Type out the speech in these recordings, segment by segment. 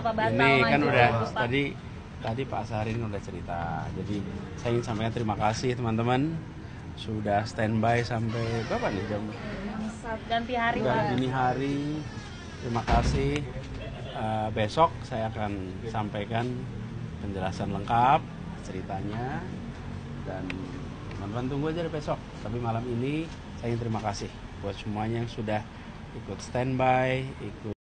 ini kan udah tadi Pak Saharin udah cerita. Jadi saya ingin sampaikan terima kasih teman-teman sudah standby sampai berapa nih jam? Ganti hari. Udah dini hari. Terima kasih. Besok saya akan sampaikan penjelasan lengkap ceritanya dan teman-teman tunggu aja besok. Tapi malam ini saya ingin terima kasih buat semuanya yang sudah ikut standby, ikut.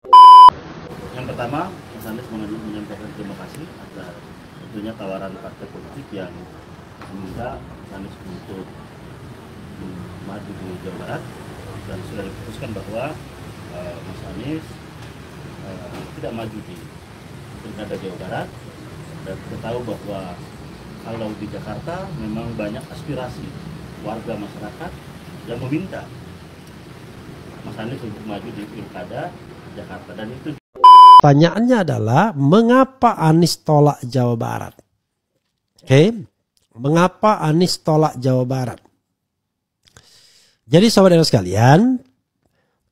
Yang pertama, Mas Anies menyampaikan terima kasih atas tentunya tawaran partai politik yang meminta Mas Anies untuk maju di Jawa Barat, dan sudah diputuskan bahwa Mas Anies tidak maju di Pilkada Jawa Barat. Dan kita tahu bahwa kalau di Jakarta memang banyak aspirasi warga masyarakat yang meminta Mas Anies untuk maju di Pilkada Jakarta, dan itu. Pertanyaannya adalah mengapa Anies tolak Jawa Barat? Oke, mengapa Anies tolak Jawa Barat? Jadi saudara sekalian,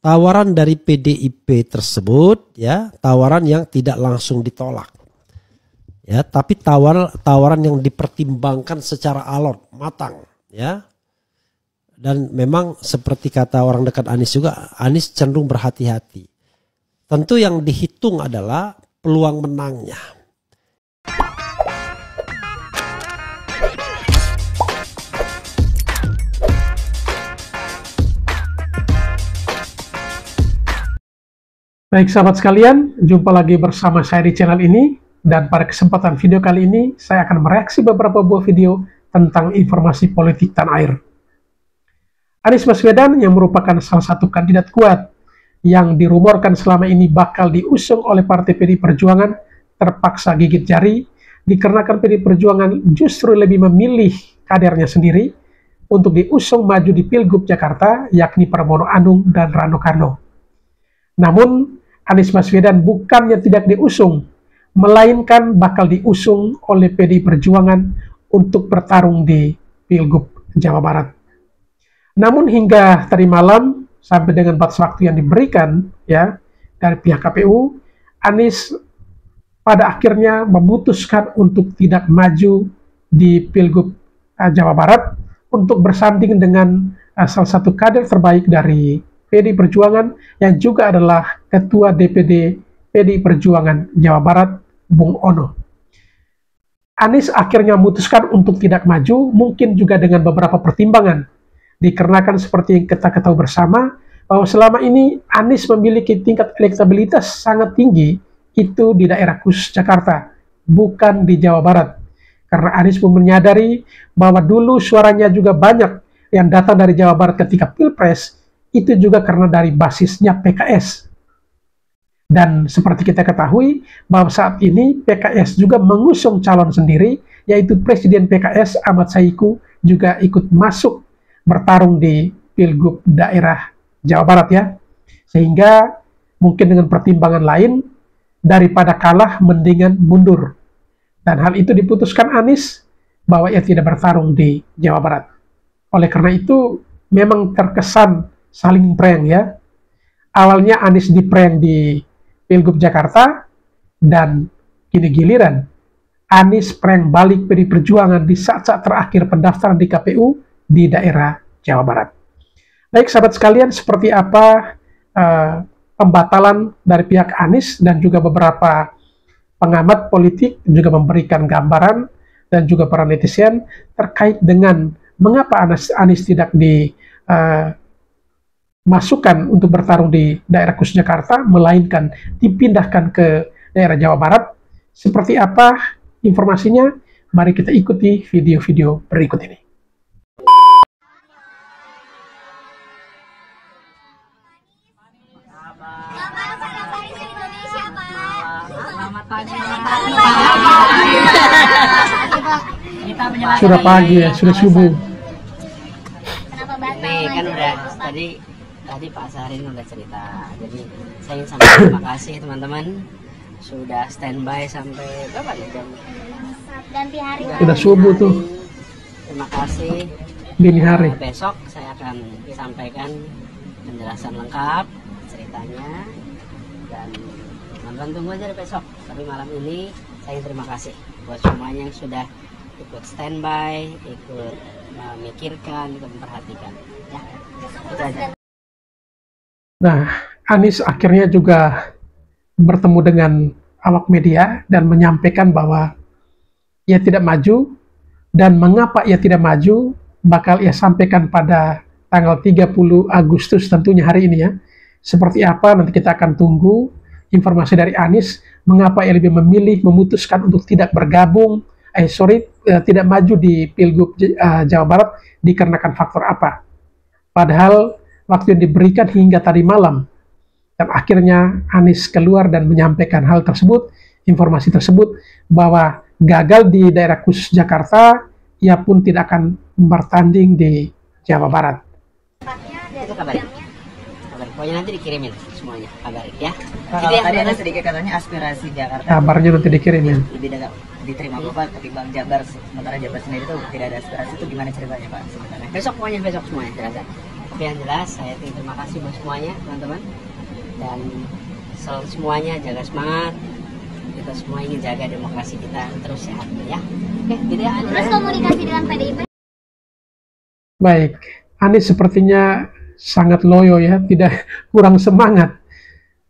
tawaran dari PDIP tersebut ya, tawaran yang tidak langsung ditolak. Ya, tapi tawaran yang dipertimbangkan secara alot, matang, ya. Dan memang seperti kata orang dekat Anies juga, Anies cenderung berhati-hati. Tentu yang dihitung adalah peluang menangnya. Baik sahabat sekalian, jumpa lagi bersama saya di channel ini, dan pada kesempatan video kali ini saya akan mereaksi beberapa buah video tentang informasi politik tanah air. Anies Baswedan yang merupakan salah satu kandidat kuat yang dirumorkan selama ini bakal diusung oleh Partai PDI Perjuangan terpaksa gigit jari dikarenakan PDI Perjuangan justru lebih memilih kadernya sendiri untuk diusung maju di Pilgub Jakarta, yakni Pramono Anung dan Rano Karno. Namun Anies Baswedan bukannya tidak diusung, melainkan bakal diusung oleh PDI Perjuangan untuk bertarung di Pilgub Jawa Barat. Namun hingga tadi malam sampai dengan batas waktu yang diberikan ya dari pihak KPU, Anies pada akhirnya memutuskan untuk tidak maju di Pilgub Jawa Barat untuk bersanding dengan salah satu kader terbaik dari PDI Perjuangan yang juga adalah Ketua DPD PDI Perjuangan Jawa Barat, Bung Ono. Anies akhirnya memutuskan untuk tidak maju, mungkin juga dengan beberapa pertimbangan. Dikarenakan seperti yang kita ketahui bersama, bahwa selama ini Anies memiliki tingkat elektabilitas sangat tinggi itu di daerah khusus Jakarta, bukan di Jawa Barat. Karena Anies pun menyadari bahwa dulu suaranya juga banyak yang datang dari Jawa Barat ketika Pilpres, itu juga karena dari basisnya PKS. Dan seperti kita ketahui bahwa saat ini PKS juga mengusung calon sendiri, yaitu Presiden PKS Ahmad Saiku juga ikut masuk bertarung di Pilgub daerah Jawa Barat ya. Sehingga mungkin dengan pertimbangan lain, daripada kalah mendingan mundur. Dan hal itu diputuskan Anies bahwa ia tidak bertarung di Jawa Barat. Oleh karena itu memang terkesan saling prank ya. Awalnya Anies diprank di Pilgub Jakarta, dan kini giliran Anies prank balik PDI Perjuangan di saat-saat terakhir pendaftaran di KPU di daerah Jawa Barat. Baik sahabat sekalian, seperti apa pembatalan dari pihak Anies dan juga beberapa pengamat politik juga memberikan gambaran dan juga para netizen terkait dengan mengapa Anies tidak dimasukkan untuk bertarung di daerah khusus Jakarta, melainkan dipindahkan ke daerah Jawa Barat. Seperti apa informasinya? Mari kita ikuti video-video berikut ini. Sudah pagi ya, sudah subuh. Ini kan udah tadi Pak Saharin udah cerita. Jadi saya ingin sampaikan terima kasih teman-teman sudah standby sampai berapa nih jam? Ganti hari. Sudah subuh tuh. Terima kasih. Dini hari. Besok saya akan sampaikan penjelasan lengkap ceritanya, dan teman-teman tunggu aja besok. Tapi malam ini saya terima kasih buat semuanya yang sudah ikut standby, ikut memikirkan, ikut memperhatikan. Ya, itu aja. Nah, Anies akhirnya juga bertemu dengan awak media dan menyampaikan bahwa ia tidak maju, dan mengapa ia tidak maju bakal ia sampaikan pada tanggal 30 Agustus tentunya hari ini ya. Seperti apa nanti kita akan tunggu informasi dari Anies mengapa ia lebih memilih memutuskan untuk tidak bergabung, tidak maju di Pilgub Jawa Barat dikarenakan faktor apa. Padahal waktu yang diberikan hingga tadi malam, dan akhirnya Anies keluar dan menyampaikan hal tersebut, informasi tersebut, bahwa gagal di daerah khusus Jakarta, ia pun tidak akan bertanding di Jawa Barat. Itu kabarin. Pokoknya nanti dikirimin semuanya, kabarin ya. Kalau tadi ada sedikit katanya aspirasi Jakarta. Kabarnya nanti dikirimin. Lebih dapat diterima Bapak ketimbang Jabar, sementara Jabar sendiri itu tidak ada aspirasi, itu gimana ceritanya Pak sebenarnya? Besok semuanya jelas. Tapi yang jelas saya terima kasih buat semuanya teman-teman, dan selalu semuanya jaga semangat. Kita semua ingin jaga demokrasi kita terus sehat ya. Oke, gitu ya. Terus komunikasi dengan PDIP? Baik, Anies sepertinya sangat loyo ya, tidak kurang semangat.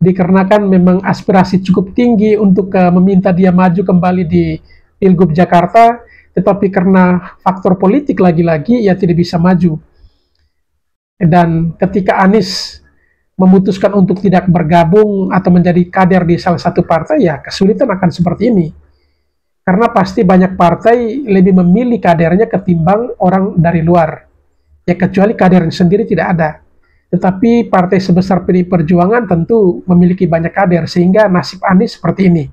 Dikarenakan memang aspirasi cukup tinggi untuk meminta dia maju kembali di Pilgub Jakarta, tetapi karena faktor politik lagi-lagi ia tidak bisa maju. Dan ketika Anies memutuskan untuk tidak bergabung atau menjadi kader di salah satu partai, ya kesulitan akan seperti ini. Karena pasti banyak partai lebih memilih kadernya ketimbang orang dari luar. Ya kecuali kadernya sendiri tidak ada. Tetapi partai sebesar PDI Perjuangan tentu memiliki banyak kader, sehingga nasib Anies seperti ini.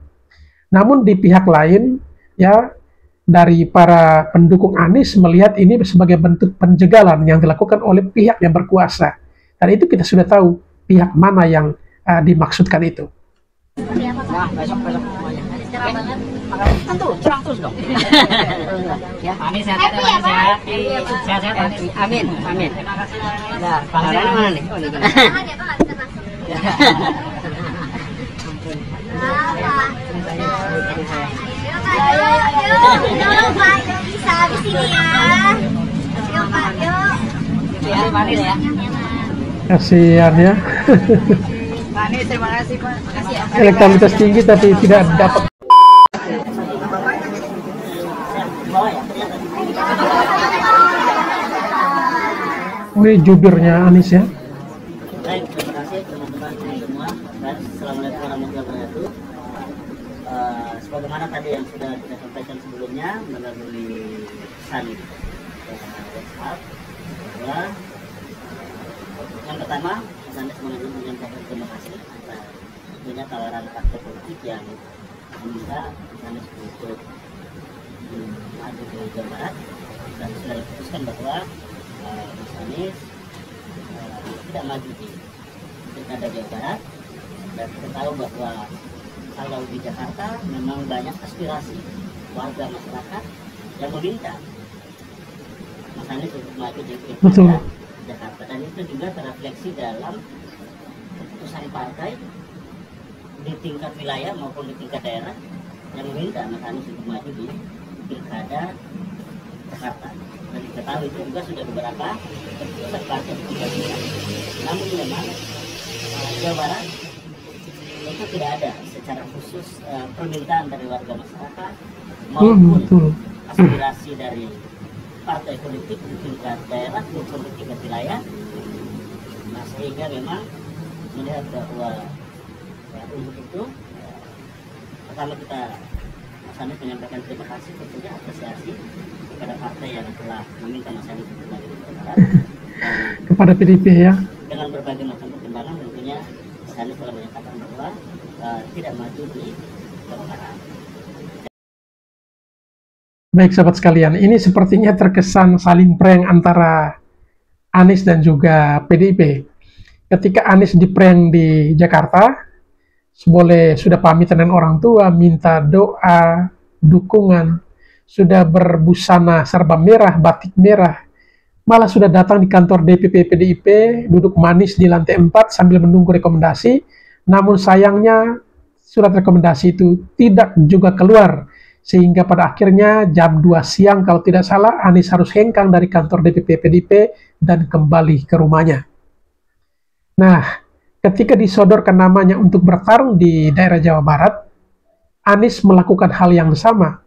Namun di pihak lain, ya dari para pendukung Anies melihat ini sebagai bentuk penjagalan yang dilakukan oleh pihak yang berkuasa. Dan itu kita sudah tahu pihak mana yang dimaksudkan itu. Nah, besok semuanya. Cerah banget. Tentu, cerah terus dong. Ya, Amin sehat. Sehat. Amin. Terima kasih. Nah, Pak Hasan mana nih? Oh, ini. Tahan ya Pak, nggak bisa masuk. Ayo Pak, yuk bisa habis ini ya. Yuk Pak, yuk. Ya, manis ya. Kasihan ya. Pak Anies, terima kasih Pak. Makasih ya. Elektabilitas tinggi tapi tidak dapat. Ini jubirnya Anies ya. Baik, terima kasih teman-teman semua dan assalamualaikum warahmatullahi wabarakatuh. Sebagaimana tadi yang sudah kita sampaikan sebelumnya melalui pesan WhatsApp, bahwa yang pertama Mas Anies menyampaikan terima kasih atas tentunya tawaran partai politik yang meminta Mas Anies untuk maju ke Jawa Barat, dan sudah diputuskan bahwa Mas Anies tidak maju di Pilkada Jawa Barat. Dan kita tahu bahwa kalau di Jakarta memang banyak aspirasi warga masyarakat yang meminta Mas Anies untuk maju di Pilkada Jakarta, dan itu juga terrefleksi dalam keputusan partai di tingkat wilayah maupun di tingkat daerah yang meminta Mas Anies untuk maju di Pilkada Jakarta. Dan kita tahu itu juga sudah beberapa keputusan partai di tingkat wilayah. Namun memang Jawa Barat itu tidak ada secara khusus permintaan dari warga masyarakat maupun aspirasi dari partai politik di tingkat daerah maupun di tingkat wilayah. Nah, sehingga memang melihat bahwa untuk itu pertama kita Mas Anies menyampaikan terima kasih, tentunya apresiasi kepada partai yang telah meminta Mas Anies untuk maju di Jawa Barat. Kepada PDIP ya. Dengan berbagai macam pertimbangan tentunya Mas Anies telah menyatakan bahwa tidak maju di Jawa Barat. Baik sahabat sekalian, ini sepertinya terkesan saling prank antara Anies dan juga PDIP. Ketika Anies di prank di Jakarta, sudah pamitan dengan orang tua, minta doa, dukungan, sudah berbusana serba merah, batik merah, malah sudah datang di kantor DPP PDIP, duduk manis di lantai 4 sambil menunggu rekomendasi. Namun sayangnya surat rekomendasi itu tidak juga keluar, sehingga pada akhirnya jam 2 siang kalau tidak salah Anies harus hengkang dari kantor DPP PDIP dan kembali ke rumahnya. Nah, ketika disodorkan namanya untuk bertarung di daerah Jawa Barat, Anies melakukan hal yang sama.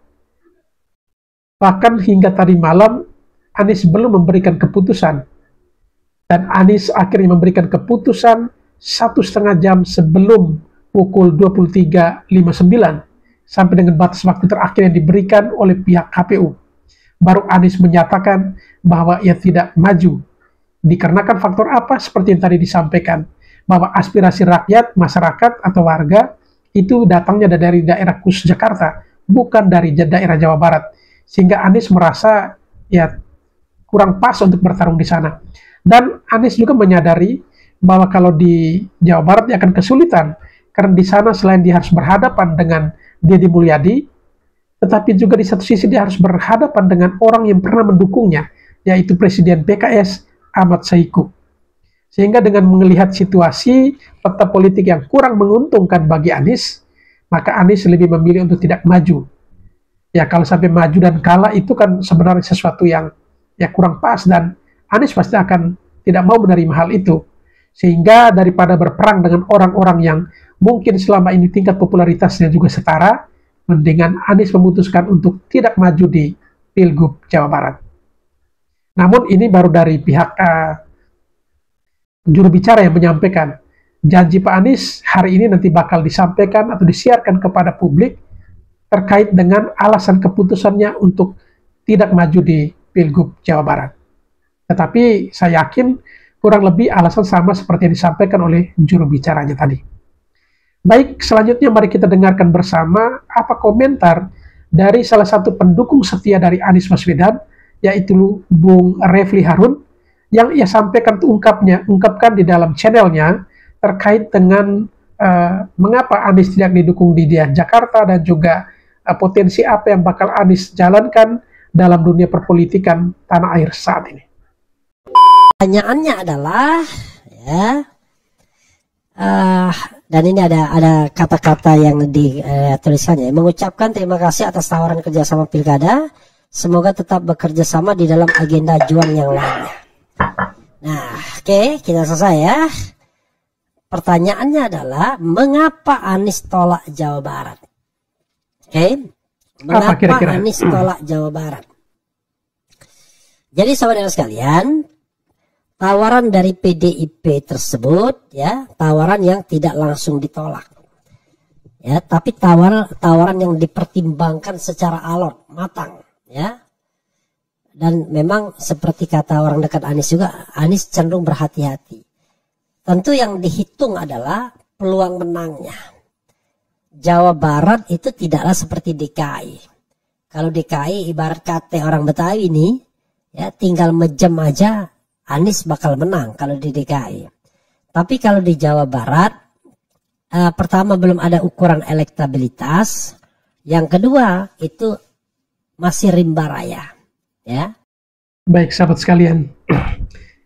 Bahkan hingga tadi malam Anies belum memberikan keputusan, dan Anies akhirnya memberikan keputusan 1,5 jam sebelum pukul 23.59 sampai dengan batas waktu terakhir yang diberikan oleh pihak KPU. Baru Anies menyatakan bahwa ia tidak maju. Dikarenakan faktor apa? Seperti yang tadi disampaikan, bahwa aspirasi rakyat, masyarakat atau warga itu datangnya dari daerah khusus Jakarta, bukan dari daerah Jawa Barat. Sehingga Anies merasa ya kurang pas untuk bertarung di sana. Dan Anies juga menyadari bahwa kalau di Jawa Barat dia akan kesulitan, karena di sana selain dia harus berhadapan dengan Deddy Mulyadi, tetapi juga di satu sisi dia harus berhadapan dengan orang yang pernah mendukungnya, yaitu Presiden PKS Ahmad Saiku. Sehingga dengan melihat situasi peta politik yang kurang menguntungkan bagi Anies, maka Anies lebih memilih untuk tidak maju. Ya kalau sampai maju dan kalah itu kan sebenarnya sesuatu yang ya kurang pas, dan Anies pasti akan tidak mau menerima hal itu. Sehingga daripada berperang dengan orang-orang yang mungkin selama ini tingkat popularitasnya juga setara, mendingan Anies memutuskan untuk tidak maju di Pilgub Jawa Barat. Namun ini baru dari pihak juru bicara yang menyampaikan. Janji Pak Anies hari ini nanti bakal disampaikan atau disiarkan kepada publik terkait dengan alasan keputusannya untuk tidak maju di Pilgub Jawa Barat. Tetapi saya yakin kurang lebih alasan sama seperti yang disampaikan oleh juru bicaranya tadi. Baik, selanjutnya mari kita dengarkan bersama apa komentar dari salah satu pendukung setia dari Anies Baswedan, yaitu Bung Refli Harun, yang ia sampaikan ungkapkan di dalam channelnya terkait dengan mengapa Anies tidak didukung di Jakarta, dan juga potensi apa yang bakal Anies jalankan dalam dunia perpolitikan tanah air saat ini. Pertanyaannya adalah ya, dan ini ada kata-kata yang ditulisannya, mengucapkan terima kasih atas tawaran kerjasama pilkada, semoga tetap bekerja sama di dalam agenda juang yang lainnya. Nah, oke, kita selesai ya. Pertanyaannya adalah mengapa Anies tolak Jawa Barat? Oke, mengapa Anies tolak Jawa Barat? Jadi saudara sekalian, tawaran dari PDIP tersebut ya, tawaran yang tidak langsung ditolak. Ya, tapi tawaran yang dipertimbangkan secara alot, matang, ya. Dan memang seperti kata orang dekat Anies juga, Anies cenderung berhati-hati. Tentu yang dihitung adalah peluang menangnya. Jawa Barat itu tidaklah seperti DKI. Kalau DKI ibarat kata orang Betawi ini, ya tinggal mejem aja, Anies bakal menang kalau di DKI. Tapi kalau di Jawa Barat, pertama belum ada ukuran elektabilitas, yang kedua itu masih rimba raya. Ya. Baik sahabat sekalian,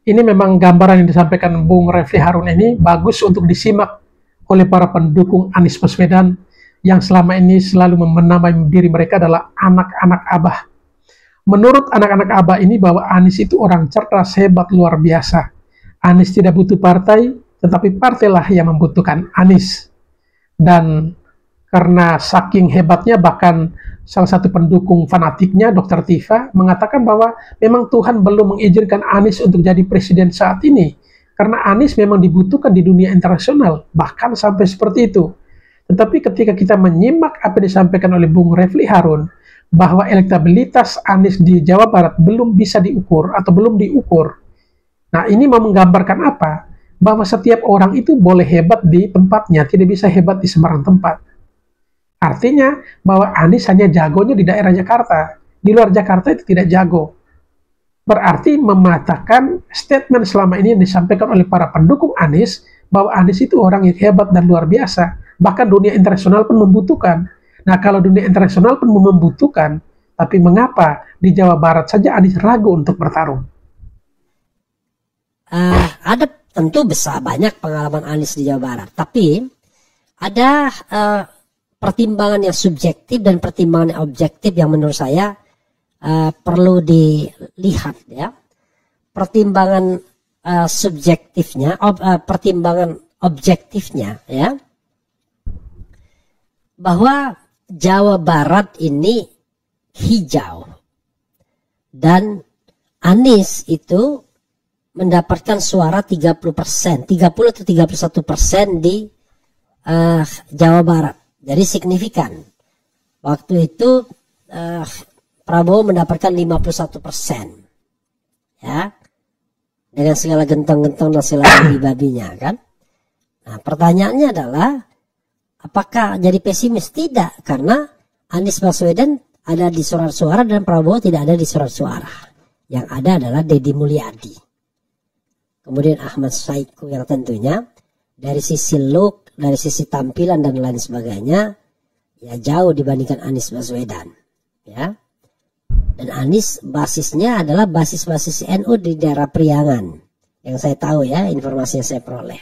ini memang gambaran yang disampaikan Bung Refli Harun ini bagus untuk disimak oleh para pendukung Anies Baswedan yang selama ini selalu menamai diri mereka adalah anak-anak Abah. Menurut anak-anak Abah ini bahwa Anies itu orang cerdas, hebat, luar biasa. Anies tidak butuh partai, tetapi partailah yang membutuhkan Anies. Dan karena saking hebatnya, bahkan salah satu pendukung fanatiknya, Dr. Tifa, mengatakan bahwa memang Tuhan belum mengizinkan Anies untuk jadi presiden saat ini. Karena Anies memang dibutuhkan di dunia internasional, bahkan sampai seperti itu. Tetapi ketika kita menyimak apa yang disampaikan oleh Bung Refli Harun, bahwa elektabilitas Anies di Jawa Barat belum bisa diukur atau belum diukur. Nah, ini mau menggambarkan apa? Bahwa setiap orang itu boleh hebat di tempatnya, tidak bisa hebat di sembarang tempat. Artinya bahwa Anies hanya jagonya di daerah Jakarta, di luar Jakarta itu tidak jago. Berarti mematahkan statement selama ini yang disampaikan oleh para pendukung Anies, bahwa Anies itu orang yang hebat dan luar biasa. Bahkan dunia internasional pun membutuhkan. Nah, kalau dunia internasional pun membutuhkan, tapi mengapa di Jawa Barat saja Anies ragu untuk bertarung? Ada tentu besar banyak pengalaman Anies di Jawa Barat, tapi ada pertimbangan yang subjektif dan pertimbangan yang objektif yang menurut saya perlu dilihat ya. Pertimbangan subjektifnya, pertimbangan objektifnya ya, bahwa Jawa Barat ini hijau dan Anies itu mendapatkan suara 30%, 30 atau 31% di Jawa Barat. Jadi signifikan. Waktu itu Prabowo mendapatkan 51%. Ya. Dengan segala gentong-gentong dan segala babi-babinya kan. Nah, pertanyaannya adalah apakah jadi pesimis? Tidak, karena Anies Baswedan ada di surat suara dan Prabowo tidak ada di surat suara. Yang ada adalah Deddy Mulyadi. Kemudian Ahmad Saiku yang tentunya dari sisi look, dari sisi tampilan dan lain sebagainya ya jauh dibandingkan Anies Baswedan. Ya. Dan Anies basisnya adalah basis-basis NU di daerah Priangan. Yang saya tahu ya, informasi yang saya peroleh.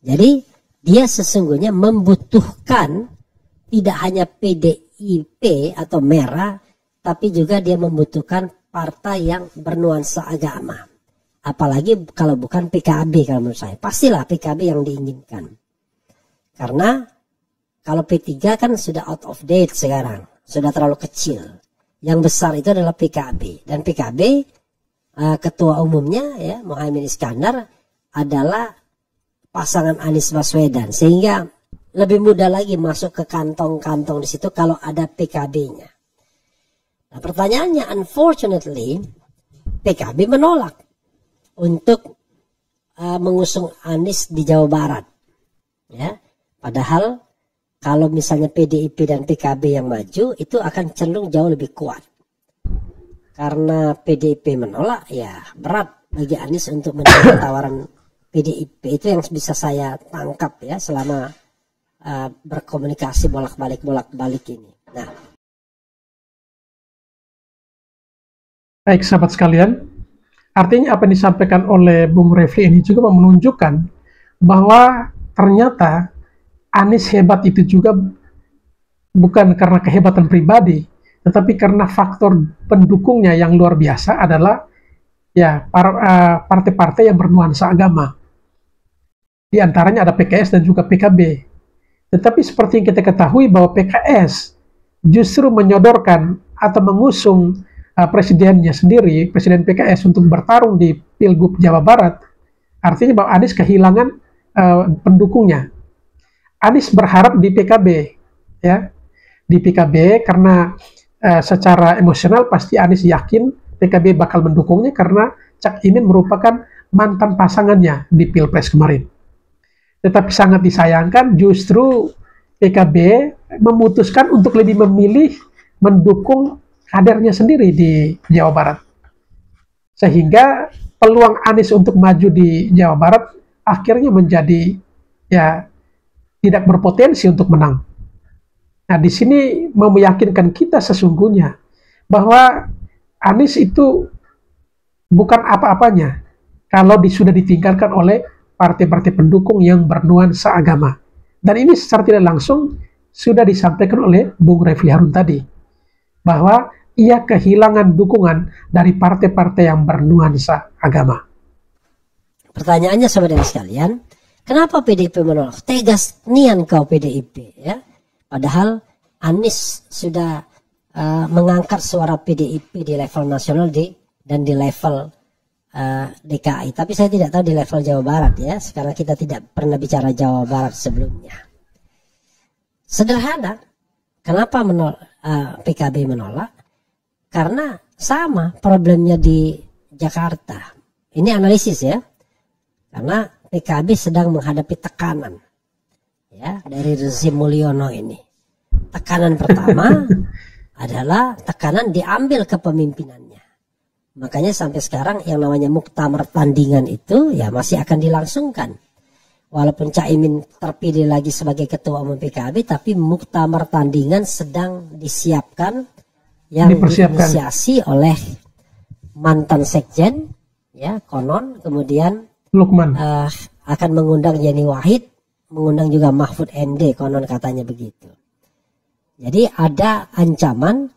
Jadi dia sesungguhnya membutuhkan tidak hanya PDIP atau merah, tapi juga dia membutuhkan partai yang bernuansa agama. Apalagi kalau bukan PKB kalau menurut saya. Pastilah PKB yang diinginkan. Karena kalau P3 kan sudah out of date sekarang. Sudah terlalu kecil. Yang besar itu adalah PKB. Dan PKB ketua umumnya ya Muhaimin Iskandar adalah pasangan Anies Baswedan. Sehingga lebih mudah lagi masuk ke kantong-kantong di situ kalau ada PKB-nya. Nah, pertanyaannya, unfortunately, PKB menolak untuk mengusung Anies di Jawa Barat. Ya, padahal kalau misalnya PDIP dan PKB yang maju, itu akan cenderung jauh lebih kuat. Karena PDIP menolak, ya berat bagi Anies untuk menerima tawaran PDIP. Itu yang bisa saya tangkap ya selama berkomunikasi bolak-balik ini. Nah, baik sahabat sekalian, artinya apa yang disampaikan oleh Bung Refli ini juga menunjukkan bahwa ternyata Anies hebat itu juga bukan karena kehebatan pribadi, tetapi karena faktor pendukungnya yang luar biasa adalah ya partai-partai yang bernuansa agama. Di antaranya ada PKS dan juga PKB. Tetapi seperti yang kita ketahui bahwa PKS justru menyodorkan atau mengusung presidennya sendiri, presiden PKS untuk bertarung di Pilgub Jawa Barat, artinya bahwa Anies kehilangan pendukungnya. Anies berharap di PKB, ya, di PKB karena secara emosional pasti Anies yakin PKB bakal mendukungnya karena Cak Imin merupakan mantan pasangannya di Pilpres kemarin. Tetapi sangat disayangkan justru PKB memutuskan untuk lebih memilih mendukung kadernya sendiri di Jawa Barat. Sehingga peluang Anies untuk maju di Jawa Barat akhirnya menjadi ya tidak berpotensi untuk menang. Nah, di sini mau meyakinkan kita sesungguhnya bahwa Anies itu bukan apa-apanya kalau sudah ditinggalkan oleh partai-partai pendukung yang bernuansa agama. Dan ini secara tidak langsung sudah disampaikan oleh Bung Refli Harun tadi, bahwa ia kehilangan dukungan dari partai-partai yang bernuansa agama. Pertanyaannya saudara sekalian, kenapa PDIP menolak? Tegas nian kau PDIP ya. Padahal Anies sudah mengangkat suara PDIP di level nasional dan di level DKI. Tapi saya tidak tahu di level Jawa Barat ya. Sekarang kita tidak pernah bicara Jawa Barat sebelumnya. Sederhana, kenapa PKB menolak? Karena sama problemnya di Jakarta. Ini analisis ya. Karena PKB sedang menghadapi tekanan ya dari rezim Mulyono ini. Tekanan pertama adalah tekanan diambil kepemimpinannya. Makanya sampai sekarang yang namanya muktamar tandingan itu ya masih akan dilangsungkan. Walaupun Cak Imin terpilih lagi sebagai ketua umum PKB, tapi muktamar tandingan sedang disiapkan yang diinisiasi oleh mantan sekjen ya konon, kemudian Lukman akan mengundang Yeni Wahid mengundang juga Mahfud MD, konon katanya begitu. Jadi ada ancaman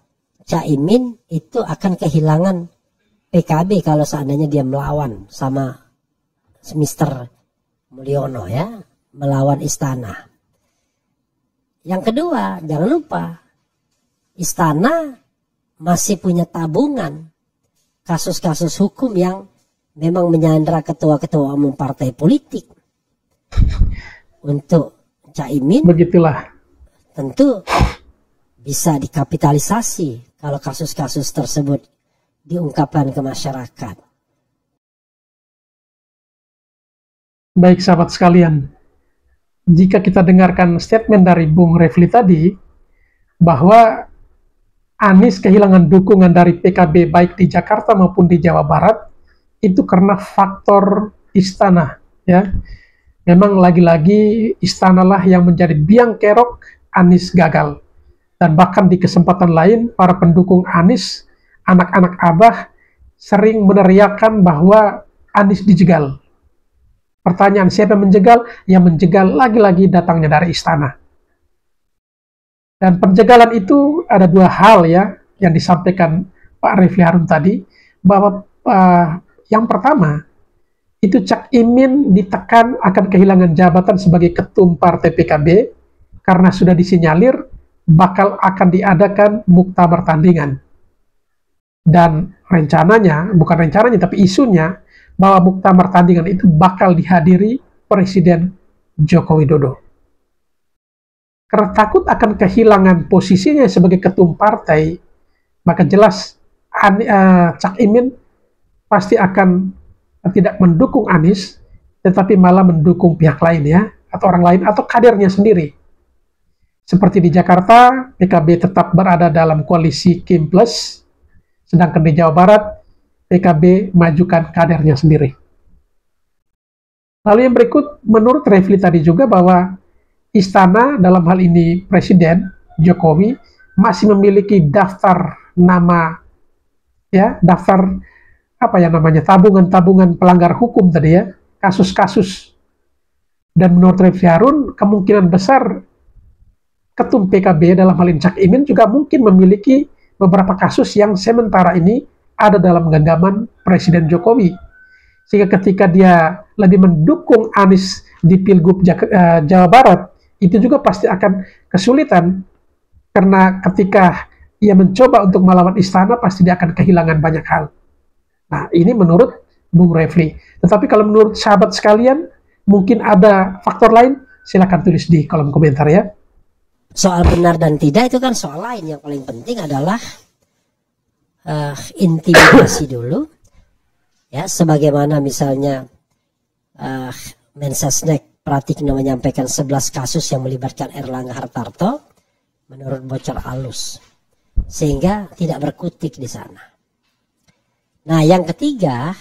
Caimin itu akan kehilangan PKB kalau seandainya dia melawan sama Mr. Mulyono ya, melawan Istana. Yang kedua, jangan lupa Istana masih punya tabungan kasus-kasus hukum yang memang menyandra ketua-ketua umum partai politik. Untuk Caimin Begitulah. tentu bisa dikapitalisasi kalau kasus-kasus tersebut diungkapkan ke masyarakat. Baik sahabat sekalian, jika kita dengarkan statement dari Bung Refli tadi, bahwa Anies kehilangan dukungan dari PKB baik di Jakarta maupun di Jawa Barat, itu karena faktor Istana. Ya, memang lagi-lagi Istanalah yang menjadi biang kerok Anies gagal. Dan bahkan di kesempatan lain, para pendukung Anies, anak-anak Abah, sering meneriakkan bahwa Anies dijegal. Pertanyaan, siapa yang menjegal? Yang menjegal lagi-lagi datangnya dari Istana. Dan penjegalan itu ada dua hal ya, yang disampaikan Pak Refli Harun tadi, bahwa yang pertama, itu Cak Imin ditekan akan kehilangan jabatan sebagai ketum partai PKB, karena sudah disinyalir bakal akan diadakan muktamar tandingan. Dan rencananya, bukan rencananya tapi isunya, bahwa muktamar tandingan itu bakal dihadiri Presiden Joko Widodo. Karena takut akan kehilangan posisinya sebagai ketum partai, maka jelas Cak Imin pasti akan tidak mendukung Anies, tetapi malah mendukung pihak lain ya, atau orang lain, atau kadernya sendiri. Seperti di Jakarta, PKB tetap berada dalam koalisi Kim Plus, sedangkan di Jawa Barat, PKB majukan kadernya sendiri. Lalu yang berikut, menurut Refli tadi juga bahwa Istana, dalam hal ini Presiden Jokowi, masih memiliki daftar nama, ya, daftar apa ya namanya, tabungan-tabungan pelanggar hukum tadi ya, kasus-kasus. Dan menurut Refli Harun, kemungkinan besar ketum PKB dalam hal ini Cak Imin juga mungkin memiliki beberapa kasus yang sementara ini ada dalam genggaman Presiden Jokowi. Sehingga ketika dia lebih mendukung Anies di Pilgub Jawa Barat, itu juga pasti akan kesulitan. Karena ketika ia mencoba untuk melawan Istana, pasti dia akan kehilangan banyak hal. Nah, ini menurut Bung Refli. Tetapi kalau menurut sahabat sekalian, mungkin ada faktor lain, silakan tulis di kolom komentar ya. Soal benar dan tidak itu kan soal lain. Yang paling penting adalah intimidasi dulu ya, sebagaimana misalnya Mensesnek Pratikno menyampaikan 11 kasus yang melibatkan Erlangga Hartarto menurut bocor halus, sehingga tidak berkutik di sana. Nah, yang ketiga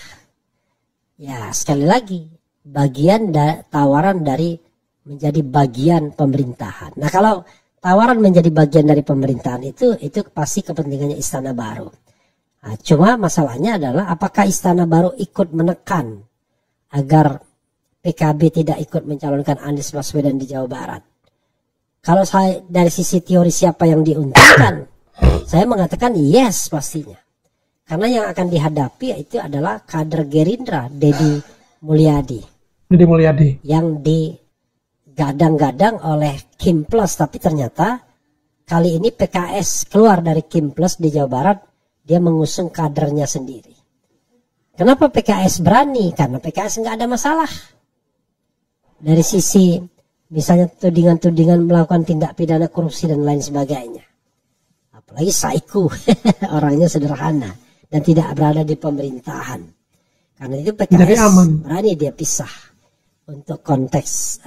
ya, sekali lagi bagian tawaran dari menjadi bagian pemerintahan. Nah, kalau tawaran menjadi bagian dari pemerintahan itu pasti kepentingannya Istana Baru. Nah, cuma masalahnya adalah apakah Istana Baru ikut menekan agar PKB tidak ikut mencalonkan Anies Baswedan di Jawa Barat. Kalau saya dari sisi teori siapa yang diuntungkan, saya mengatakan yes pastinya. Karena yang akan dihadapi itu adalah kader Gerindra, Deddy Mulyadi. Deddy Mulyadi. Yang digadang-gadang oleh Kim Plus, tapi ternyata kali ini PKS keluar dari Kim Plus di Jawa Barat, dia mengusung kadernya sendiri. Kenapa PKS berani? Karena PKS nggak ada masalah. Dari sisi misalnya tudingan-tudingan melakukan tindak pidana korupsi dan lain sebagainya. Apalagi Saiku, orangnya sederhana dan tidak berada di pemerintahan. Karena itu PKS berani dia pisah untuk konteks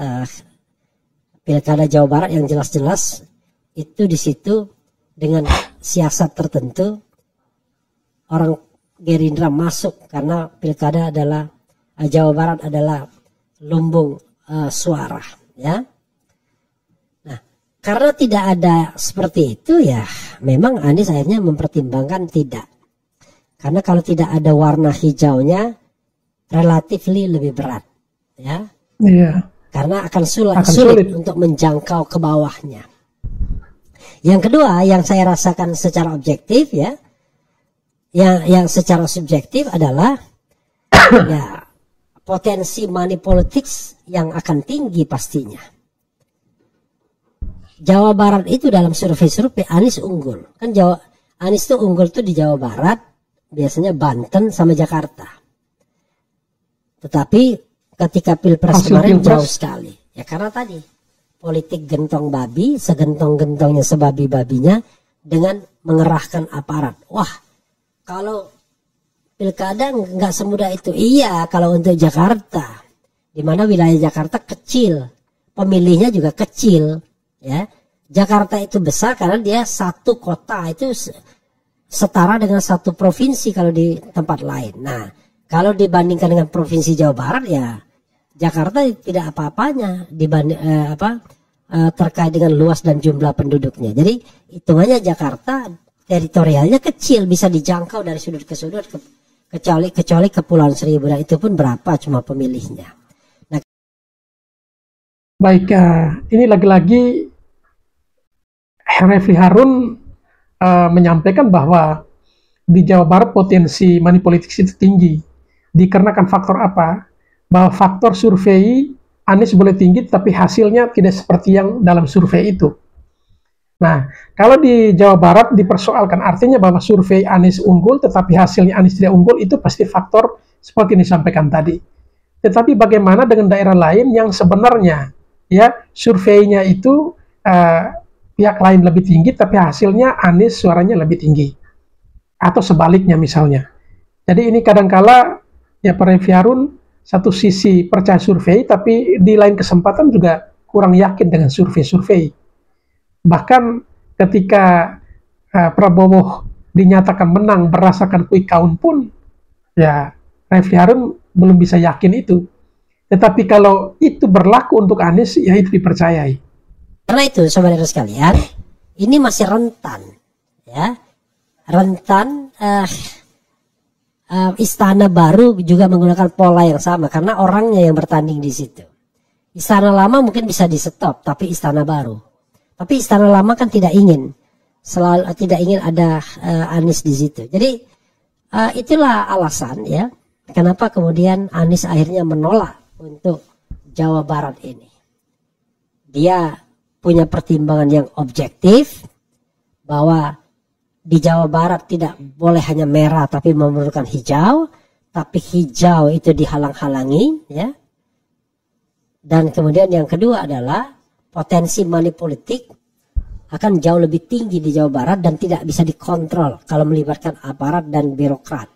Pilkada Jawa Barat yang jelas-jelas itu di situ dengan siasat tertentu orang Gerindra masuk karena Pilkada adalah Jawa Barat adalah lumbung suara, ya. Nah, karena tidak ada seperti itu ya, memang Anies akhirnya mempertimbangkan tidak. Karena kalau tidak ada warna hijaunya, relatif lebih berat, ya. Iya. karena akan sulit sulit untuk menjangkau ke bawahnya. Yang kedua yang saya rasakan secara objektif ya, yang secara subjektif adalah ya potensi money politics yang akan tinggi pastinya. Jawa Barat itu dalam survei Anies unggul. Kan Anies itu unggul tuh di Jawa Barat, biasanya Banten sama Jakarta. Tetapi ketika Pilpres kemarin jauh sekali. Ya karena tadi politik gentong babi, segentong-gentongnya sebabi-babinya dengan mengerahkan aparat. Wah, kalau pilkada nggak semudah itu. Iya, kalau untuk Jakarta, di mana wilayah Jakarta kecil, pemilihnya juga kecil. Ya, Jakarta itu besar karena dia satu kota itu setara dengan satu provinsi kalau di tempat lain. Nah, kalau dibandingkan dengan provinsi Jawa Barat ya Jakarta tidak apa-apanya dibanding terkait dengan luas dan jumlah penduduknya. Jadi hitungannya Jakarta teritorialnya kecil, bisa dijangkau dari sudut ke sudut kecuali Kepulauan Seribu, dan itu pun berapa cuma pemilihnya. Nah, baik, ini lagi-lagi Refli Harun menyampaikan bahwa di Jawa Barat potensi money politics itu tinggi. Dikarenakan faktor apa? Bahwa faktor survei Anies boleh tinggi, tapi hasilnya tidak seperti yang dalam survei itu. Nah, kalau di Jawa Barat dipersoalkan, artinya bahwa survei Anies unggul, tetapi hasilnya Anies tidak unggul, itu pasti faktor seperti yang disampaikan tadi. Tetapi bagaimana dengan daerah lain yang sebenarnya ya surveinya itu pihak lain lebih tinggi, tapi hasilnya Anies suaranya lebih tinggi, atau sebaliknya misalnya. Jadi ini kadangkala ya Pak Refli Harun satu sisi percaya survei, tapi di lain kesempatan juga kurang yakin dengan survei-survei. Bahkan ketika Prabowo dinyatakan menang berdasarkan quick count pun, ya Refli Harun belum bisa yakin itu. Tetapi kalau itu berlaku untuk Anies, ya itu dipercayai. Karena itu, saudara sekalian, ini masih rentan, ya, rentan. Istana baru juga menggunakan pola yang sama karena orangnya yang bertanding di situ. Istana lama mungkin bisa di stop, tapi istana baru. Tapi istana lama kan tidak ingin ada Anies di situ. Jadi itulah alasan ya kenapa kemudian Anies akhirnya menolak untuk Jawa Barat ini. Dia punya pertimbangan yang objektif bahwa di Jawa Barat tidak boleh hanya merah tapi memerlukan hijau, tapi hijau itu dihalang-halangi ya. Dan kemudian yang kedua adalah potensi money politik akan jauh lebih tinggi di Jawa Barat dan tidak bisa dikontrol kalau melibatkan aparat dan birokrat.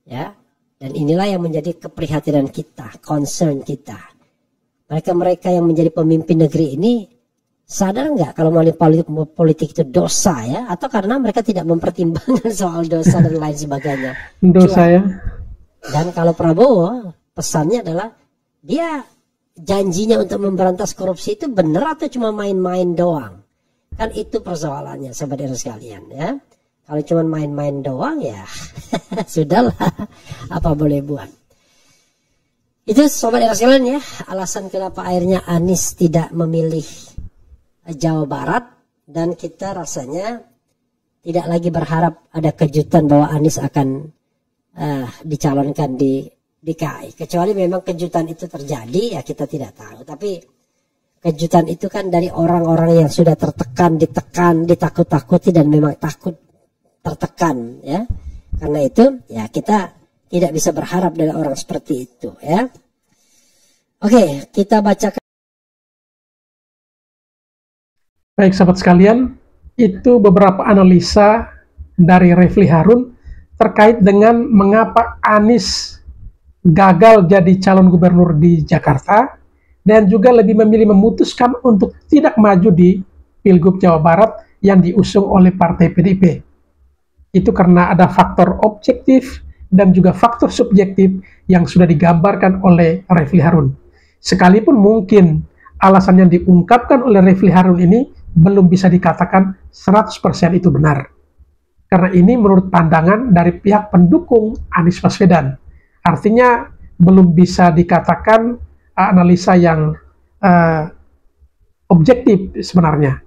Ya. Dan inilah yang menjadi keprihatinan kita, concern kita. Mereka-mereka yang menjadi pemimpin negeri ini sadar nggak kalau money politik itu dosa ya, atau karena mereka tidak mempertimbangkan soal dosa dan lain sebagainya. Dosa ya. Dan kalau Prabowo pesannya adalah dia janjinya untuk memberantas korupsi itu benar atau cuma main-main doang? Kan itu persoalannya saudara sekalian ya. Kalau cuma main-main doang ya sudahlah, apa boleh buat. Itu saudara sekalian ya, alasan kenapa akhirnya Anies tidak memilih Jawa Barat, dan kita rasanya tidak lagi berharap ada kejutan bahwa Anies akan dicalonkan di DKI. Kecuali memang kejutan itu terjadi, ya kita tidak tahu. Tapi kejutan itu kan dari orang-orang yang sudah tertekan, ditekan, ditakut-takuti dan memang takut tertekan ya. Karena itu ya kita tidak bisa berharap dari orang seperti itu ya. Oke, kita bacakan. Baik sahabat sekalian, itu beberapa analisa dari Refli Harun terkait dengan mengapa Anies gagal jadi calon gubernur di Jakarta dan juga lebih memilih memutuskan untuk tidak maju di Pilgub Jawa Barat yang diusung oleh Partai PDIP. Itu karena ada faktor objektif dan juga faktor subjektif yang sudah digambarkan oleh Refli Harun. Sekalipun mungkin alasan yang diungkapkan oleh Refli Harun ini belum bisa dikatakan 100% itu benar. Karena ini menurut pandangan dari pihak pendukung Anies Baswedan. Artinya belum bisa dikatakan analisa yang objektif sebenarnya.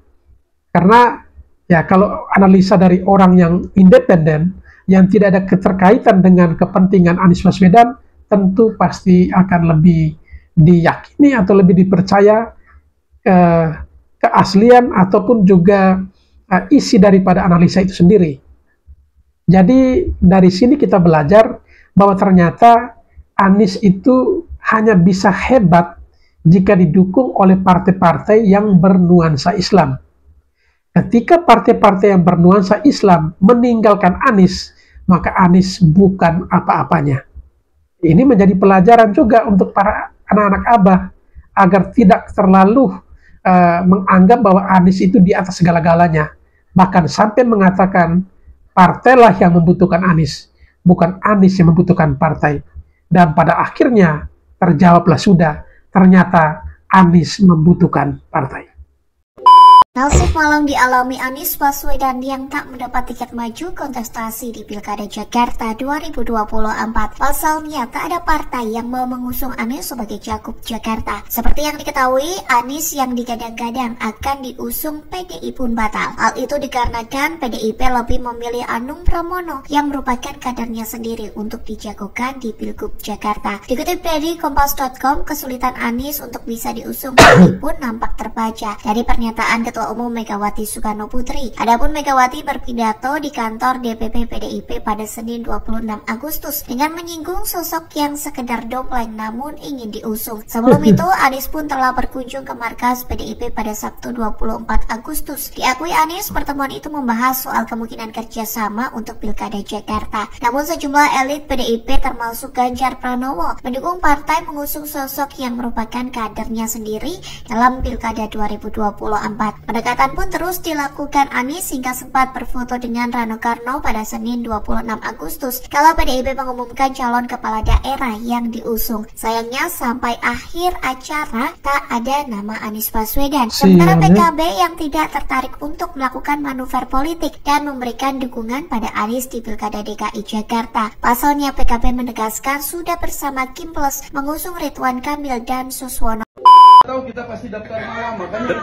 Karena ya kalau analisa dari orang yang independen, yang tidak ada keterkaitan dengan kepentingan Anies Baswedan, tentu pasti akan lebih diyakini atau lebih dipercaya keaslian ataupun juga isi daripada analisa itu sendiri. Jadi dari sini kita belajar bahwa ternyata Anies itu hanya bisa hebat jika didukung oleh partai-partai yang bernuansa Islam. Ketika partai-partai yang bernuansa Islam meninggalkan Anies, maka Anies bukan apa-apanya. Ini menjadi pelajaran juga untuk para anak-anak Abah, agar tidak terlalu menganggap bahwa Anies itu di atas segala-galanya. Bahkan sampai mengatakan, partailah yang membutuhkan Anies, bukan Anies yang membutuhkan partai. Dan pada akhirnya terjawablah sudah, ternyata Anies membutuhkan partai. Nasib malang dialami Anies Baswedan yang tak mendapat tiket maju kontestasi di Pilkada Jakarta 2024. Pasalnya, tak ada partai yang mau mengusung Anies sebagai cagup Jakarta. Seperti yang diketahui, Anies yang digadang-gadang akan diusung PDI pun batal. Hal itu dikarenakan PDIP lebih memilih Anung Pramono yang merupakan kadernya sendiri untuk dijagokan di Pilgub Jakarta. Dikutip dari Kompas.com, kesulitan Anies untuk bisa diusung PDI pun nampak terbaca dari pernyataan Ketua Umum Megawati Soekarno Putri. Adapun Megawati berpidato di kantor DPP PDIP pada Senin 26 Agustus dengan menyinggung sosok yang sekedar dompleng namun ingin diusung. Sebelum itu, Anies pun telah berkunjung ke markas PDIP pada Sabtu 24 Agustus. Diakui Anies, pertemuan itu membahas soal kemungkinan kerjasama untuk Pilkada Jakarta. Namun sejumlah elit PDIP termasuk Ganjar Pranowo mendukung partai mengusung sosok yang merupakan kadernya sendiri dalam Pilkada 2024. Pendekatan pun terus dilakukan Anies hingga sempat berfoto dengan Rano Karno pada Senin 26 Agustus kala PDIP mengumumkan calon kepala daerah yang diusung. Sayangnya sampai akhir acara tak ada nama Anies Baswedan. Sementara PKB yang tidak tertarik untuk melakukan manuver politik dan memberikan dukungan pada Anies di Pilkada DKI Jakarta. Pasalnya PKB menegaskan sudah bersama Kim Plus mengusung Ridwan Kamil dan Suswono. Tahu kita pasti daftar malam, makanya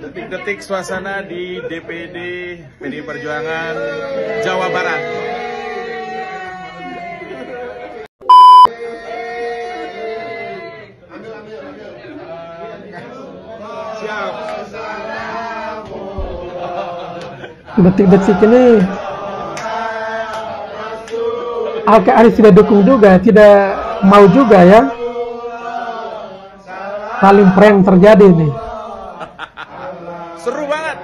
detik-detik suasana di DPD PDI Perjuangan Jawa Barat. Siap. Detik-detik ini Anies tidak dukung juga, tidak mau juga ya. Paling prank terjadi nih. Seru banget.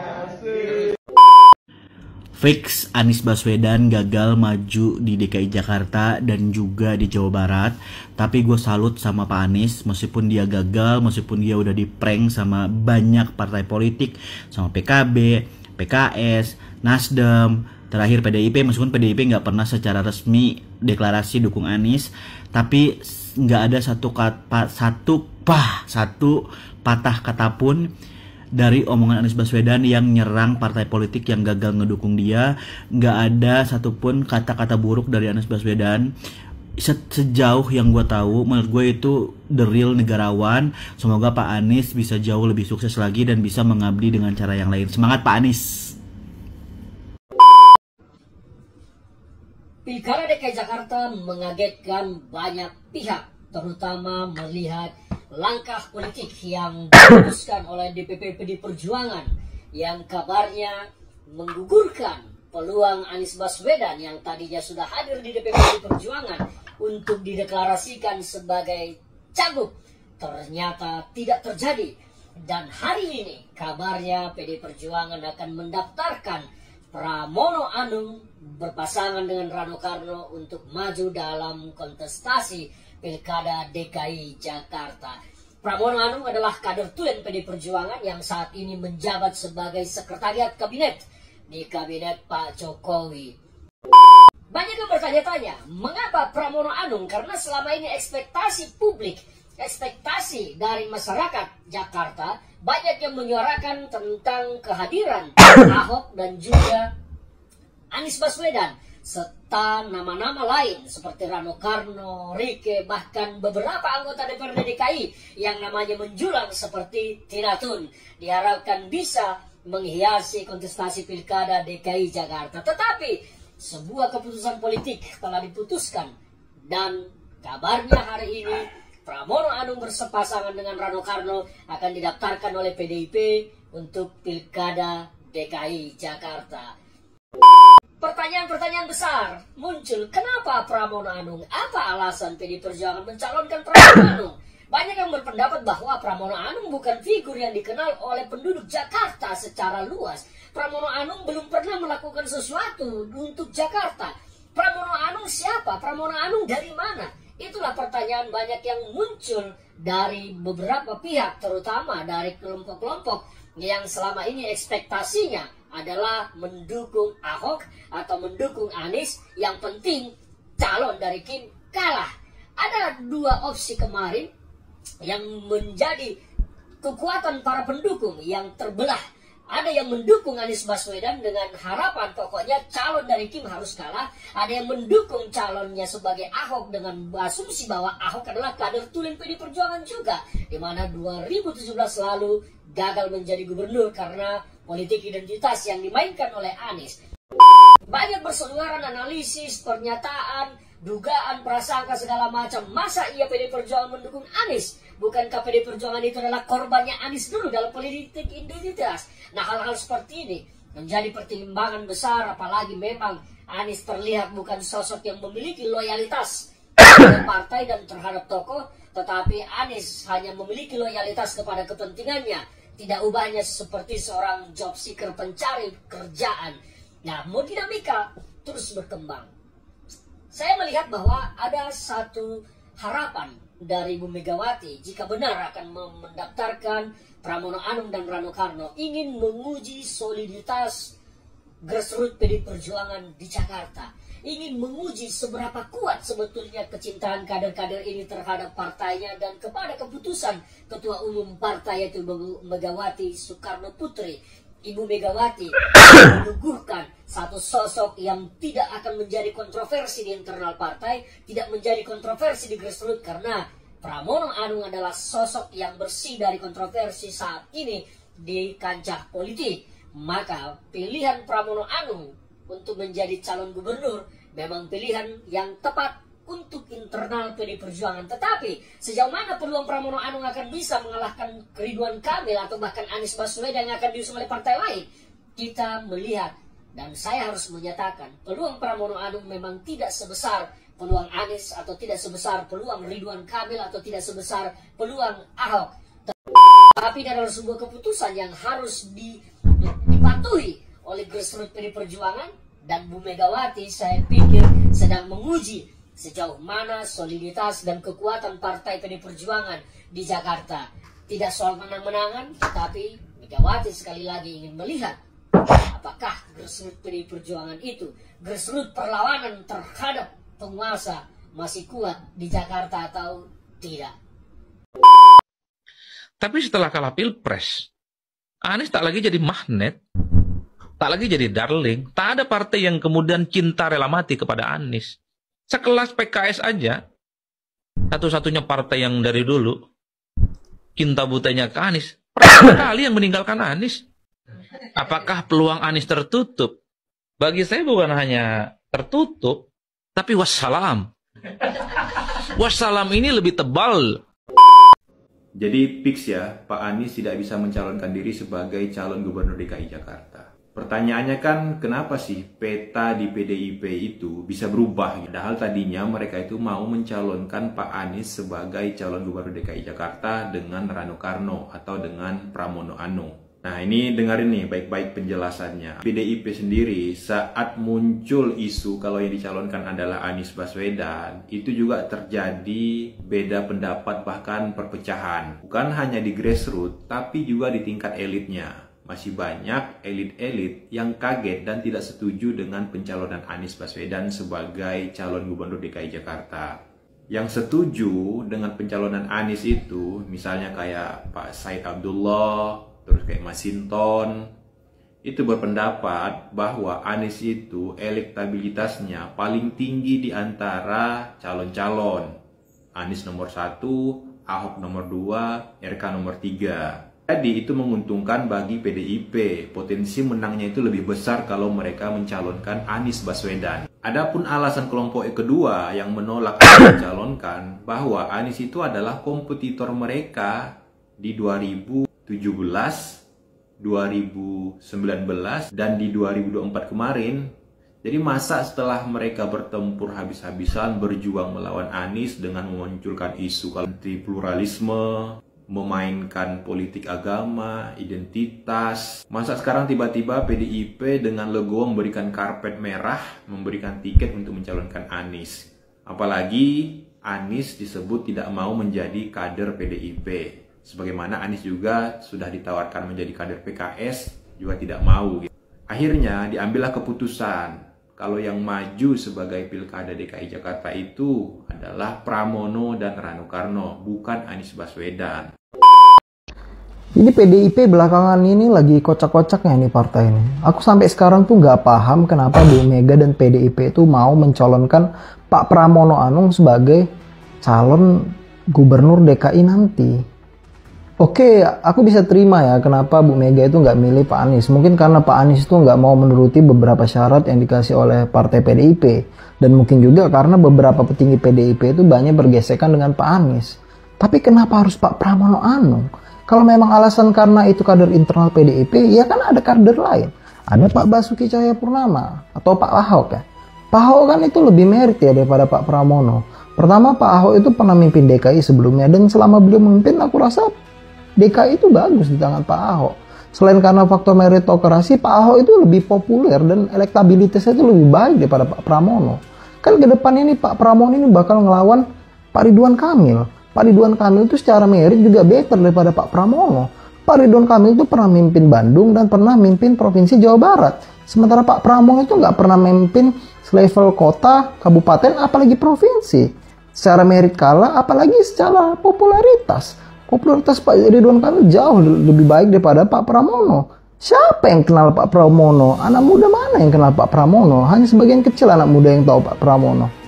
Fix Anies Baswedan gagal maju di DKI Jakarta dan juga di Jawa Barat. Tapi gue salut sama Pak Anies, meskipun dia gagal, meskipun dia udah di prank sama banyak partai politik, sama PKB, PKS, Nasdem, terakhir PDIP, meskipun PDIP nggak pernah secara resmi deklarasi dukung Anies, tapi nggak ada satu patah kata pun dari omongan Anies Baswedan yang nyerang partai politik yang gagal ngedukung dia. Nggak ada satupun kata-kata buruk dari Anies Baswedan. Sejauh yang gue tahu, menurut gue itu the real negarawan. Semoga Pak Anies bisa jauh lebih sukses lagi dan bisa mengabdi dengan cara yang lain. Semangat Pak Anies. Pilkada DKI Jakarta mengagetkan banyak pihak, terutama melihat langkah politik yang diputuskan oleh DPP PDI Perjuangan yang kabarnya menggugurkan peluang Anies Baswedan yang tadinya sudah hadir di DPP PDI Perjuangan untuk dideklarasikan sebagai cagup. Ternyata tidak terjadi, dan hari ini kabarnya PDI Perjuangan akan mendaftarkan Pramono Anung berpasangan dengan Rano Karno untuk maju dalam kontestasi Pilkada DKI Jakarta. Pramono Anung adalah kader tulen PDI Perjuangan yang saat ini menjabat sebagai sekretariat kabinet di kabinet Pak Jokowi. Banyak yang bertanya-tanya, mengapa Pramono Anung? Karena selama ini ekspektasi publik, ekspektasi dari masyarakat Jakarta banyak yang menyuarakan tentang kehadiran Ahok dan juga Anies Baswedan serta nama-nama lain seperti Rano Karno, Rike, bahkan beberapa anggota DPRD DKI yang namanya menjulang seperti Tina Tun diharapkan bisa menghiasi kontestasi Pilkada DKI Jakarta. Tetapi sebuah keputusan politik telah diputuskan dan kabarnya hari ini Pramono Anung bersepasangan dengan Rano Karno akan didaftarkan oleh PDIP untuk Pilkada DKI Jakarta. Pertanyaan-pertanyaan besar muncul, kenapa Pramono Anung? Apa alasan PD Perjuangan mencalonkan Pramono Anung? Banyak yang berpendapat bahwa Pramono Anung bukan figur yang dikenal oleh penduduk Jakarta secara luas. Pramono Anung belum pernah melakukan sesuatu untuk Jakarta. Pramono Anung siapa? Pramono Anung dari mana? Itulah pertanyaan banyak yang muncul dari beberapa pihak, terutama dari kelompok-kelompok yang selama ini ekspektasinya adalah mendukung Ahok atau mendukung Anies. Yang penting calon dari Kim kalah. Ada dua opsi kemarin yang menjadi kekuatan para pendukung yang terbelah. Ada yang mendukung Anies Baswedan dengan harapan pokoknya calon dari Kim harus kalah. Ada yang mendukung calonnya sebagai Ahok dengan asumsi bahwa Ahok adalah kader tulen PD Perjuangan juga. Di mana 2017 lalu gagal menjadi gubernur karena politik identitas yang dimainkan oleh Anies. Banyak berseliweran analisis, pernyataan, dugaan, prasangka segala macam. Masa iya PD Perjuangan mendukung Anies? Bukankah PD Perjuangan itu adalah korbannya Anies dulu dalam politik identitas? Nah, hal-hal seperti ini menjadi pertimbangan besar, apalagi memang Anies terlihat bukan sosok yang memiliki loyalitas terhadap partai dan terhadap tokoh, tetapi Anies hanya memiliki loyalitas kepada kepentingannya. Tidak ubahnya seperti seorang job seeker pencari kerjaan. Nah, mau dinamika terus berkembang. Saya melihat bahwa ada satu harapan dari Ibu Megawati jika benar akan mendaftarkan Pramono Anung dan Rano Karno, ingin menguji soliditas grassroots PD Perjuangan di Jakarta, ingin menguji seberapa kuat sebetulnya kecintaan kader-kader ini terhadap partainya dan kepada keputusan Ketua Umum partai yaitu Megawati Soekarno Putri. Ibu Megawati menuguhkan satu sosok yang tidak akan menjadi kontroversi di internal partai, tidak menjadi kontroversi di grassroots, karena Pramono Anung adalah sosok yang bersih dari kontroversi saat ini di kancah politik. Maka pilihan Pramono Anung untuk menjadi calon gubernur memang pilihan yang tepat untuk internal PD Perjuangan. Tetapi sejauh mana peluang Pramono Anung akan bisa mengalahkan Ridwan Kamil atau bahkan Anies Baswedan yang akan diusung oleh partai lain, kita melihat, dan saya harus menyatakan, peluang Pramono Anung memang tidak sebesar peluang Anies atau tidak sebesar peluang Ridwan Kamil atau tidak sebesar peluang Ahok. Tapi adalah sebuah keputusan yang harus dipatuhi oleh grassroots PD Perjuangan, dan Bu Megawati saya pikir sedang menguji sejauh mana soliditas dan kekuatan partai PD Perjuangan di Jakarta. Tidak soal menang-menangan, tetapi Megawati sekali lagi ingin melihat apakah grassroots PD Perjuangan itu, grassroots perlawanan terhadap penguasa masih kuat di Jakarta atau tidak. Tapi setelah kalah Pilpres, Anies tak lagi jadi magnet, tak lagi jadi darling. Tak ada partai yang kemudian cinta rela mati kepada Anies. Sekelas PKS aja, satu-satunya partai yang dari dulu cinta butanya ke Anies, pertama kali yang meninggalkan Anies. Apakah peluang Anies tertutup? Bagi saya bukan hanya tertutup, tapi wassalam. Wassalam ini lebih tebal. Jadi fix ya, Pak Anies tidak bisa mencalonkan diri sebagai calon gubernur DKI Jakarta. Pertanyaannya kan, kenapa sih peta di PDIP itu bisa berubah? Padahal tadinya mereka itu mau mencalonkan Pak Anies sebagai calon gubernur DKI Jakarta dengan Rano Karno atau dengan Pramono Anung. Nah, ini dengerin nih baik-baik penjelasannya. PDIP sendiri saat muncul isu kalau yang dicalonkan adalah Anies Baswedan, itu juga terjadi beda pendapat bahkan perpecahan. Bukan hanya di grassroots, tapi juga di tingkat elitnya. Masih banyak elit-elit yang kaget dan tidak setuju dengan pencalonan Anies Baswedan sebagai calon gubernur DKI Jakarta. Yang setuju dengan pencalonan Anies itu, misalnya kayak Pak Said Abdullah, terus kayak Mas Sinton, itu berpendapat bahwa Anies itu elektabilitasnya paling tinggi di antara calon-calon. Anies nomor 1, Ahok nomor 2, RK nomor 3. Jadi itu menguntungkan bagi PDIP. Potensi menangnya itu lebih besar kalau mereka mencalonkan Anies Baswedan. Adapun alasan kelompok kedua yang menolak mencalonkan bahwa Anies itu adalah kompetitor mereka di 2017, 2019, dan di 2024 kemarin. Jadi masa setelah mereka bertempur habis-habisan berjuang melawan Anies dengan memunculkan isu anti pluralisme, memainkan politik agama, identitas. Masa sekarang tiba-tiba PDIP dengan legowo memberikan karpet merah, memberikan tiket untuk mencalonkan Anies. Apalagi Anies disebut tidak mau menjadi kader PDIP. Sebagaimana Anies juga sudah ditawarkan menjadi kader PKS, juga tidak mau. Akhirnya diambillah keputusan kalau yang maju sebagai Pilkada DKI Jakarta itu adalah Pramono dan Rano Karno, bukan Anies Baswedan. Jadi PDIP belakangan ini lagi kocak-kocaknya nih partai ini. Aku sampai sekarang tuh nggak paham kenapa Bu Mega dan PDIP itu mau mencalonkan Pak Pramono Anung sebagai calon gubernur DKI nanti. Oke, aku bisa terima ya kenapa Bu Mega itu nggak milih Pak Anies. Mungkin karena Pak Anies itu nggak mau menuruti beberapa syarat yang dikasih oleh partai PDIP. Dan mungkin juga karena beberapa petinggi PDIP itu banyak bergesekan dengan Pak Anies. Tapi kenapa harus Pak Pramono Anung? Kalau memang alasan karena itu kader internal PDIP, ya kan ada kader lain. Ada Pak Basuki Cahayapurnama atau Pak Ahok ya. Pak Ahok kan itu lebih merit ya daripada Pak Pramono. Pertama, Pak Ahok itu pernah mimpin DKI sebelumnya. Dan selama beliau memimpin, aku rasa DKI itu bagus di tangan Pak Ahok. Selain karena faktor meritokrasi, Pak Ahok itu lebih populer dan elektabilitasnya itu lebih baik daripada Pak Pramono. Kan ke depan ini Pak Pramono ini bakal ngelawan Pak Ridwan Kamil. Pak Ridwan Kamil itu secara merit juga better daripada Pak Pramono. Pak Ridwan Kamil itu pernah mimpin Bandung dan pernah mimpin Provinsi Jawa Barat. Sementara Pak Pramono itu nggak pernah mimpin selevel kota, kabupaten, apalagi provinsi. Secara merit kalah, apalagi secara popularitas. Popularitas Pak Ridwan Kamil jauh lebih baik daripada Pak Pramono. Siapa yang kenal Pak Pramono? Anak muda mana yang kenal Pak Pramono? Hanya sebagian kecil anak muda yang tahu Pak Pramono.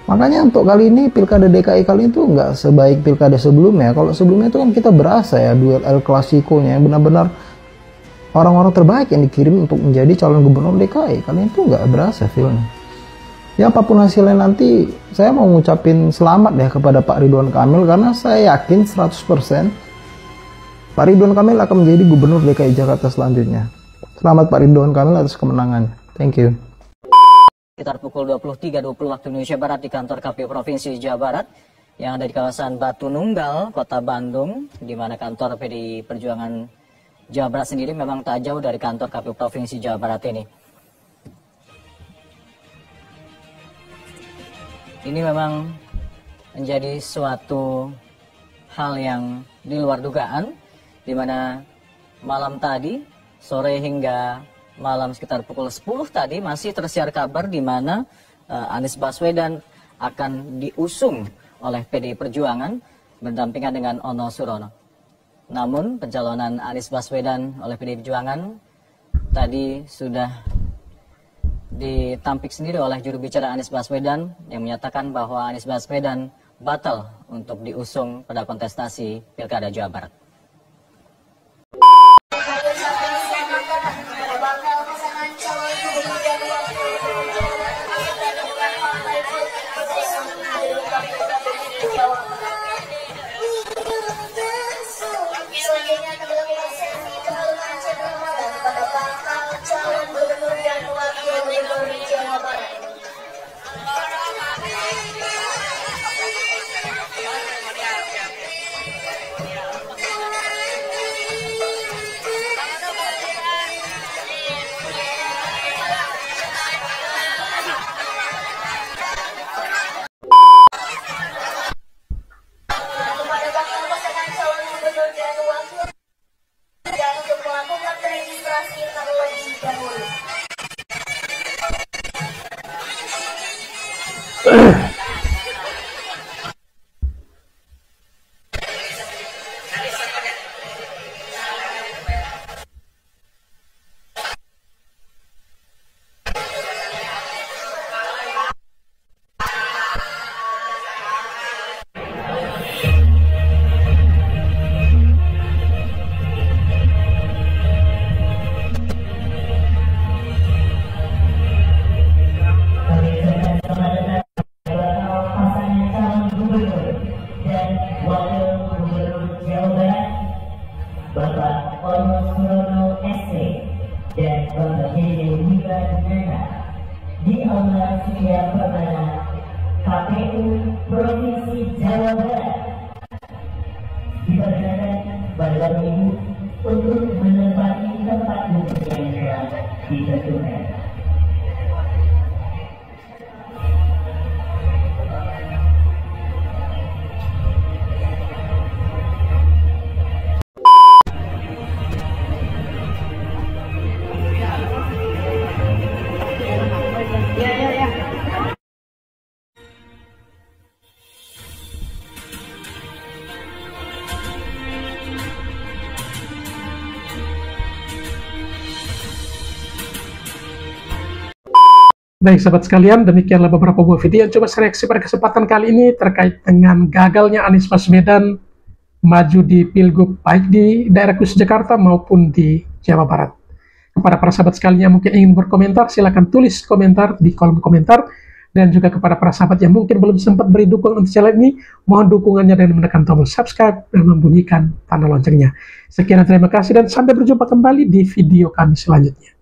Makanya untuk kali ini Pilkada DKI kali itu nggak sebaik Pilkada sebelumnya. Kalau sebelumnya itu kan kita berasa ya duel El Clasico-nya yang benar-benar orang-orang terbaik yang dikirim untuk menjadi calon gubernur DKI. Kali itu nggak berasa feelnya. Ya apapun hasilnya nanti saya mau ngucapin selamat ya kepada Pak Ridwan Kamil karena saya yakin 100% Pak Ridwan Kamil akan menjadi gubernur DKI Jakarta selanjutnya. Selamat Pak Ridwan Kamil atas kemenangannya. Thank you. Sekitar pukul 23.20 waktu Indonesia Barat di kantor KPU Provinsi Jawa Barat yang ada di kawasan Batu Nunggal, Kota Bandung, di mana kantor PDI Perjuangan Jawa Barat sendiri memang tak jauh dari kantor KPU Provinsi Jawa Barat ini. Ini memang menjadi suatu hal yang di luar dugaan, di mana malam tadi, sore hingga malam sekitar pukul 10 tadi masih tersiar kabar di mana Anies Baswedan akan diusung oleh PDI Perjuangan berdampingan dengan Ono Surono. Namun pencalonan Anies Baswedan oleh PDI Perjuangan tadi sudah ditampik sendiri oleh juru bicara Anies Baswedan yang menyatakan bahwa Anies Baswedan batal untuk diusung pada kontestasi Pilkada Jawa Barat. Bapak Onosrono SC dan Bapak Dede Wiradinata di Aula Setia Perdana KPU Provinsi Jawa Barat. Dipersilakan Bapak Ibu untuk menempati tempat duduk yang telah ditentukan. Baik sahabat sekalian, demikianlah beberapa buah video yang coba saya reaksi pada kesempatan kali ini terkait dengan gagalnya Anies Baswedan maju di Pilgub baik di daerah khusus Jakarta maupun di Jawa Barat. Kepada para sahabat sekalian yang mungkin ingin berkomentar, silakan tulis komentar di kolom komentar. Dan juga kepada para sahabat yang mungkin belum sempat beri dukungan untuk channel ini, mohon dukungannya dengan menekan tombol subscribe dan membunyikan tanda loncengnya. Sekian dan terima kasih dan sampai berjumpa kembali di video kami selanjutnya.